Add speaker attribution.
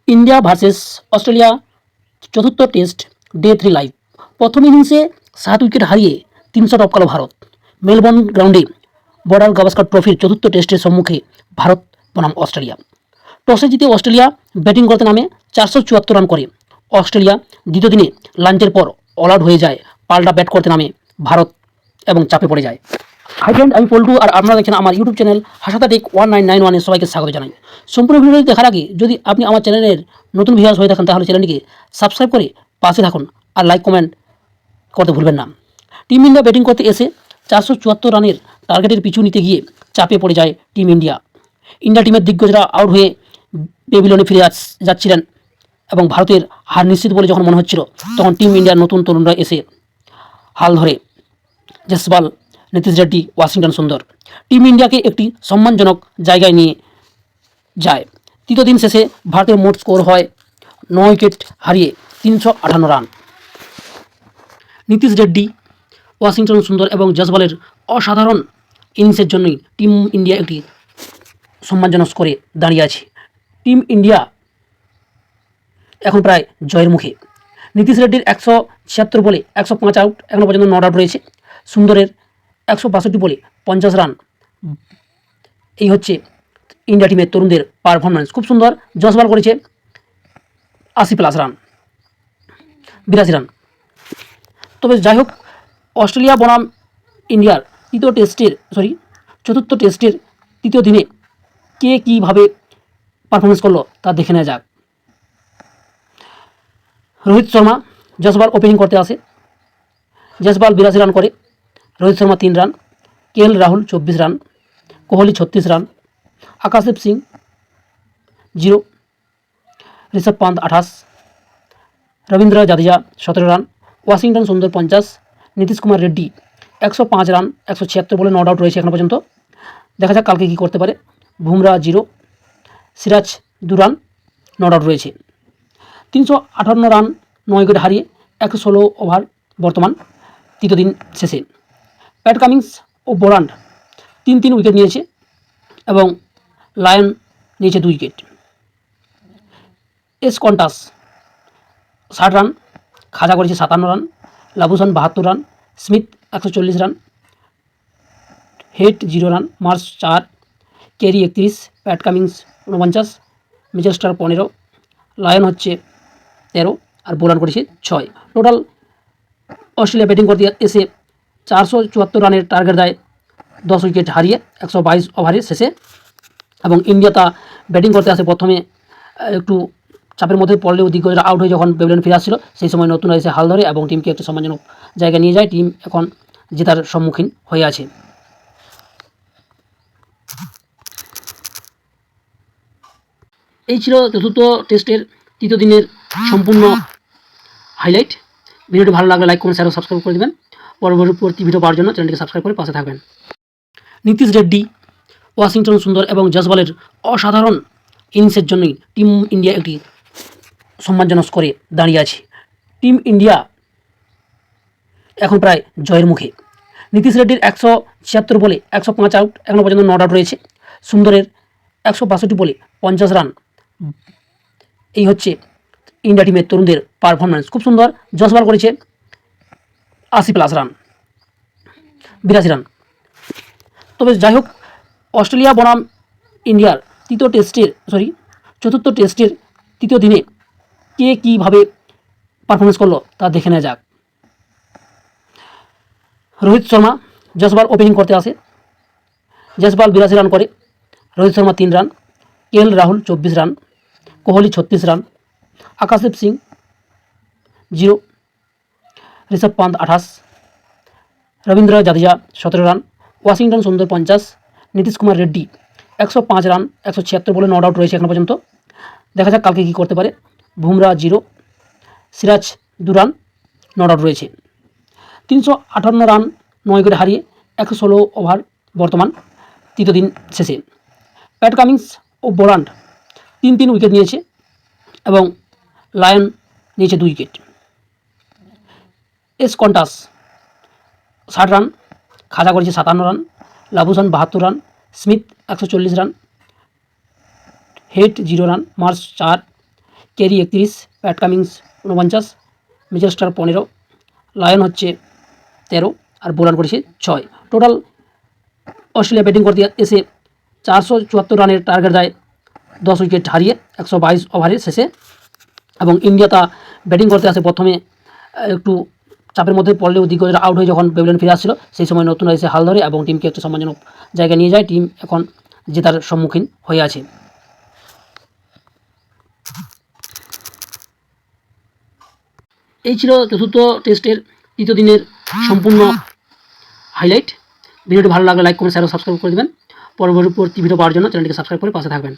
Speaker 1: India versus Australia চতুর্থ test day 3 live. প্রথম ইনিংসে 7 উইকেট হারিয়ে 300 টপকাল ভারত। মেলবোর্ন গ্রাউন্ডে বর্ডার গাভাস্কার ট্রফির চতুর্থ টেস্টের সম্মুখে ভারত বনাম অস্ট্রেলিয়া। টসে জিতে অস্ট্রেলিয়া ব্যাটিং করতে নামে 474 রান করে। অস্ট্রেলিয়া দ্বিতীয় দিনে লাঞ্চের পর অল আউট হয়ে যায়। পাল্টা ব্যাট করতে নামে ভারত এবং চাপে পড়ে যায়। হাই ফ্রেন্ড, আমি পল্টু আর আপনারা দেখছেন আমার ইউটিউব চ্যানেল হাসাতা টেক 1991 এর সবাইকে স্বাগত জানাই। সম্পূর্ণ ভিডিওটি দেখার আগে যদি আপনি আমার চ্যানেলের নতুন ভিউয়ার্স হয়ে থাকেন তাহলে চ্যানেলটিকে সাবস্ক্রাইব করে পাশে থাকুন আর লাইক কমেন্ট করতে ভুলবেন না। টিম ইন্ডিয়া ব্যাটিং করতে এসে 474 রানের টার্গেটের পিছু নিতে গিয়ে চাপে পড়ে যায় টিম ইন্ডিয়া। ইন্ডিয়া টিমের দিগ্গজরা আউট হয়ে পেভিলিয়নে ফিরে যাচ্ছিলেন এবং ভারতের হার নিশ্চিত বলে যখন মনে হচ্ছিল তখন টিম ইন্ডিয়ার নতুন তরুণরা এসে হাল ধরে। জসপাল, নীতিশ রেড্ডি, ওয়াশিংটন সুন্দর টিম ইন্ডিয়াকে একটি সম্মানজনক জায়গায় নিয়ে যায়। তৃতীয় দিন শেষে ভারতের মোট স্কোর হয় 9 উইকেট হারিয়ে 358 রান। নীতিশ রেড্ডি, ওয়াশিংটন সুন্দর এবং জসপালের অসাধারণ ইনিংসের জন্যই টিম ইন্ডিয়া একটি সম্মানজনক স্কোরে দাঁড়িয়ে আছে। টিম ইন্ডিয়া এখন প্রায় জয়ের মুখে। নীতিশ রেড্ডির 176 বলে 105 আউট, এখনও পর্যন্ত নট আউট রয়েছে। সুন্দরের 162 বলে 50 রান। এই হচ্ছে ইন্ডিয়া টিমের তরুণদের পারফরমেন্স, খুব সুন্দর। জসপাল করেছে 80+ রান, 82 রান। তবে যাই হোক, অস্ট্রেলিয়া বনাম ইন্ডিয়ার চতুর্থ টেস্টের তৃতীয় দিনে কে কীভাবে পারফরমেন্স করলো তা দেখে নেওয়া যাক। রোহিত শর্মা, জসপাল ওপেনিং করতে আসে। জসপাল 82 রান করে, Rohit Sharma 3 run, Rahul 24 run, Kohli 36 run, Akashdeep Singh 0, Rishabh Pant 28, Rabindra Jadeja 17 run, Washington সুন্দর 50, নীতিশ কুমার রেড্ডি 105 রান, 176 বলে নট আউট রয়েছে এখনও পর্যন্ত। দেখা যাক কালকে কী করতে পারে। Bumrah 0, Siraj 2 run, not out রয়েছে। 358 রান, 9 উইকেট হারিয়ে 116 ওভার বর্তমান তৃতীয় দিন শেষে। প্যাট কামিন্স ও বোলান্ড 3 উইকেট নিয়েছে এবং লায়ন নিয়েছে 2 উইকেট। এস কন্টাস 60 রান, খাজা করেছে 57 run, Labuschagne 72 run, Smith 140 run, Head 0 run, Marsh 4, Carey 31, Pat Cummins 49, Mitchell Starc 15, Lyon হচ্ছে 13 আর বোলার করেছে 6। টোটাল অস্ট্রেলিয়া ব্যাটিং করতে এসে 474 রানের টার্গেট দেয় 10 উইকেট হারিয়ে 122 ওভারের শেষে। এবং ইন্ডিয়া তা ব্যাটিং করতে আসে প্রথমে একটু চাপের মধ্যে পড়লেও দিগ্গজরা আউট হয়ে যখন পেভিলিয়ন ফিরে আসছিল সেই সময় নতুনরা এসে হাল ধরে এবং টিমকে একটি সম্মানজনক জায়গায় নিয়ে যায়। টিম এখন জেতার সম্মুখীন হয়ে আছে। এই ছিল চতুর্থ টেস্টের তৃতীয় দিনের সম্পূর্ণ হাইলাইট। ভিডিওটি ভালো লাগলে লাইক কমেন্ট শেয়ার ও সাবস্ক্রাইব করে দেবেন। পরবর্তী ভিডিও পাওয়ার জন্য চ্যানেলটিকে সাবস্ক্রাইব করে পাশে থাকবেন। নীতিশ রেড্ডি, ওয়াশিংটন সুন্দর এবং জসপালের অসাধারণ ইনিংসের জন্যই টিম ইন্ডিয়া একটি সম্মানজনক স্কোরে দাঁড়িয়ে আছে। টিম ইন্ডিয়া এখন প্রায় জয়ের মুখে। নীতিশ রেড্ডির 176 বলে 105 আউট, এখনও পর্যন্ত নট আউট রয়েছে। সুন্দরের 162 বলে 50 রান। এই হচ্ছে ইন্ডিয়া টিমের তরুণদের পারফরমেন্স, খুব সুন্দর। জসপাল করেছে 80+ রান, 82 রান। তবে যাই হোক, অস্ট্রেলিয়া বনাম ইন্ডিয়ার চতুর্থ টেস্টের তৃতীয় দিনে কে কীভাবে পারফরমেন্স করলো তা দেখে নেওয়া যাক। রোহিত শর্মা, জসপাল ওপেনিং করতে আসে। জসপাল 82 রান করে, Rohit Sharma 3 run, Rahul 24 run, Kohli 36 run, Akashdeep Singh 0, Rishabh Pant 28, Rabindra Jadeja 17 run, Washington সুন্দর 50, নীতিশ কুমার রেড্ডি 105 রান, 176 বলে নট আউট রয়েছে এখনও পর্যন্ত। দেখা যাক কালকে কী করতে পারে। Bumrah 0, Siraj 2 run, not out রয়েছে। 358 রান, 9 উইকেট হারিয়ে 116 ওভার বর্তমান তৃতীয় দিন শেষে। প্যাট কামিন্স ও বোলান্ড 3 উইকেট নিয়েছে এবং লায়ন নিয়েছে 2 উইকেট। এস কন্টাস 60 রান, খাজা করেছে 57 run, Labuschagne 72 run, Smith 140 run, Head 0 run, Marsh 4, Carey 31, Pat Cummins 49, Mitchell Starc 15, Lyon হচ্ছে 13 আর বোলার করেছে 6। টোটাল অস্ট্রেলিয়া ব্যাটিং করতে এসে 474 রানের টার্গেট দেয় 10 উইকেট হারিয়ে 122 ওভারের শেষে। এবং ইন্ডিয়া তা ব্যাটিং করতে আসে প্রথমে একটু চাপের মধ্যে পড়লেও দিগ্গজরা আউট হয়ে যখন পেভিলিয়ন ফিরে আসছিল, সেই সময় নতুন এসে হাল ধরে এবং টিমকে একটু সম্মানজনক জায়গায় নিয়ে যায়। টিম এখন জেতার সম্মুখীন হয়ে আছে। এই ছিল চতুর্থ টেস্টের তৃতীয় দিনের সম্পূর্ণ হাইলাইট। ভিডিওটি ভালো লাগলে লাইক, কমেন্ট, শেয়ার ও সাবস্ক্রাইব করে দেবেন। পরবর্তী ভিডিও পাওয়ার জন্য চ্যানেলটিকে সাবস্ক্রাইব করে পাশে থাকবেন।